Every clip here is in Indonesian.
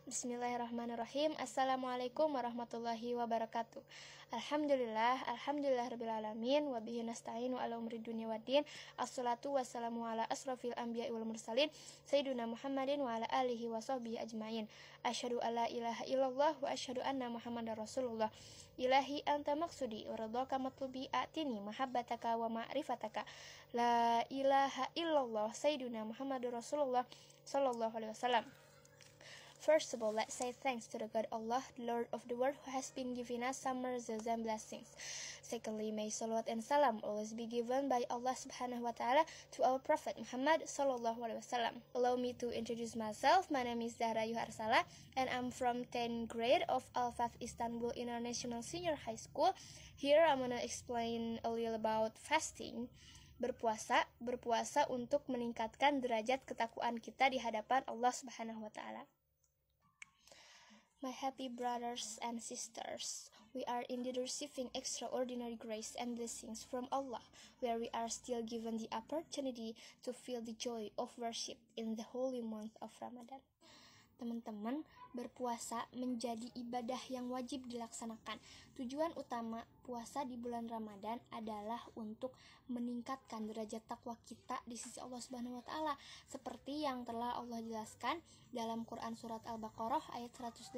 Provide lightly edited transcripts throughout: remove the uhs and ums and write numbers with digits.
Bismillahirrahmanirrahim. Assalamualaikum warahmatullahi wabarakatuh. Alhamdulillahirrabbilalamin. Wabihi nasta'inu ala umri dunia waddin. Assalatu wassalamu ala asrafil anbiya'i wal mursalin Sayyiduna Muhammadin wa ala alihi wa sahbihi ajmain. Asyhadu alla ilaha illallah wa asyhadu anna Muhammadar Rasulullah. Ilahi anta maksudi wa ridhaka matlubi atini mahabbataka wa ma'rifataka. La ilaha illallah Sayyiduna Muhammadur Rasulullah sallallahu alaihi wasallam. First of all, let's say thanks to the God Allah, the Lord of the world, who has been giving us summer and blessings. Secondly, may salawat and salam always be given by Allah subhanahu wa ta'ala to our Prophet Muhammad sallallahu alaihi wasallam. Allow me to introduce myself. My name is Zahra Yuharsala, and I'm from 10th grade of Al-Faf Istanbul International Senior High School. Here I'm gonna explain a little about fasting. Berpuasa untuk meningkatkan derajat ketakwaan kita di hadapan Allah subhanahu wa ta'ala. My happy brothers and sisters, we are indeed receiving extraordinary grace and blessings from Allah, where we are still given the opportunity to feel the joy of worship in the holy month of Ramadan. Teman-teman, berpuasa menjadi ibadah yang wajib dilaksanakan. Tujuan utama puasa di bulan Ramadan adalah untuk meningkatkan derajat takwa kita di sisi Allah Subhanahu wa taala, seperti yang telah Allah jelaskan dalam Quran surat Al-Baqarah ayat 183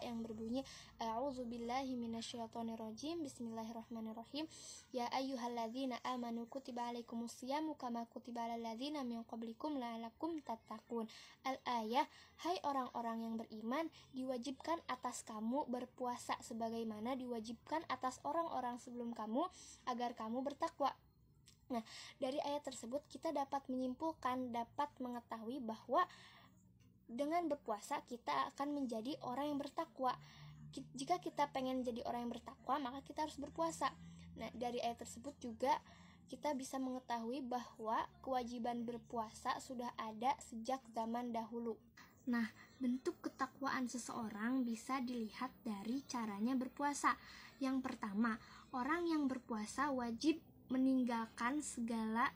yang berbunyi A'udzubillahi minasyaitonirrajim. Bismillahirrahmanirrahim. Ya ayyuhalladzina amanu kutiba alaikumusyamu kama kutiba alal ladzina min qablikum la'allakum tattaqun. Al-ayah, hai orang-orang yang beriman, diwajibkan atas kamu berpuasa sebagaimana diwajibkan atas orang-orang sebelum kamu agar kamu bertakwa. Nah, dari ayat tersebut kita dapat menyimpulkan, dapat mengetahui bahwa dengan berpuasa kita akan menjadi orang yang bertakwa. Jika kita pengen jadi orang yang bertakwa, maka kita harus berpuasa. Nah, dari ayat tersebut juga kita bisa mengetahui bahwa kewajiban berpuasa sudah ada sejak zaman dahulu. Nah, bentuk ketakwaan seseorang bisa dilihat dari caranya berpuasa. Yang pertama, orang yang berpuasa wajib meninggalkan segala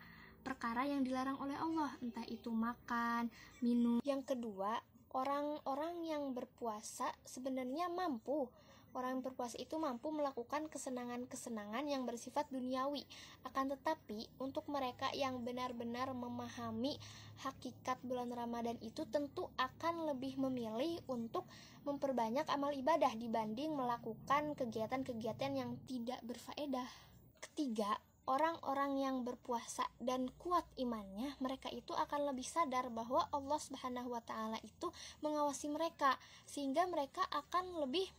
perkara yang dilarang oleh Allah, entah itu makan, minum. Yang kedua, orang-orang yang berpuasa sebenarnya mampu. Orang yang berpuasa itu mampu melakukan kesenangan-kesenangan yang bersifat duniawi. Akan tetapi, untuk mereka yang benar-benar memahami hakikat bulan Ramadan itu tentu akan lebih memilih untuk memperbanyak amal ibadah dibanding melakukan kegiatan-kegiatan yang tidak berfaedah. Ketiga, orang-orang yang berpuasa dan kuat imannya, mereka itu akan lebih sadar bahwa Allah Subhanahu wa ta'ala itu mengawasi mereka, sehingga mereka akan lebih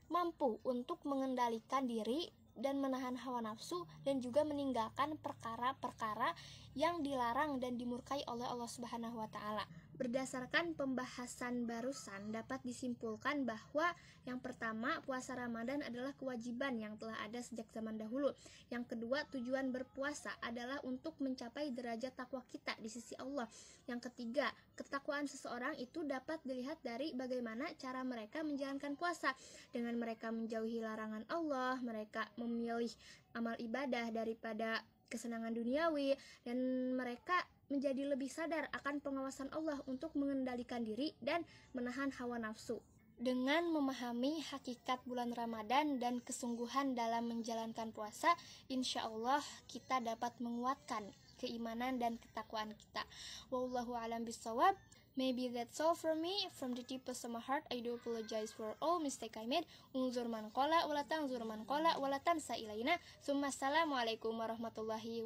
mampu untuk mengendalikan diri dan menahan hawa nafsu dan juga meninggalkan perkara-perkara yang dilarang dan dimurkai oleh Allah Subhanahu wa ta'ala. Berdasarkan pembahasan barusan dapat disimpulkan bahwa yang pertama, puasa Ramadan adalah kewajiban yang telah ada sejak zaman dahulu. Yang kedua, tujuan berpuasa adalah untuk mencapai derajat takwa kita di sisi Allah. Yang ketiga, ketakwaan seseorang itu dapat dilihat dari bagaimana cara mereka menjalankan puasa. Dengan mereka menjauhi larangan Allah, mereka memilih amal ibadah daripada kesenangan duniawi, dan mereka menjadi lebih sadar akan pengawasan Allah untuk mengendalikan diri dan menahan hawa nafsu. Dengan memahami hakikat bulan Ramadan dan kesungguhan dalam menjalankan puasa, insya Allah kita dapat menguatkan keimanan dan ketakwaan kita. Wallahu a'lam bishawab. Maybe that's all from me. From the deepest of my heart, I do apologize for all mistake I made. Unzur man qala, wala tanzur man qala, wala tansa ilaina. Assalamualaikum warahmatullahi wabarakatuh.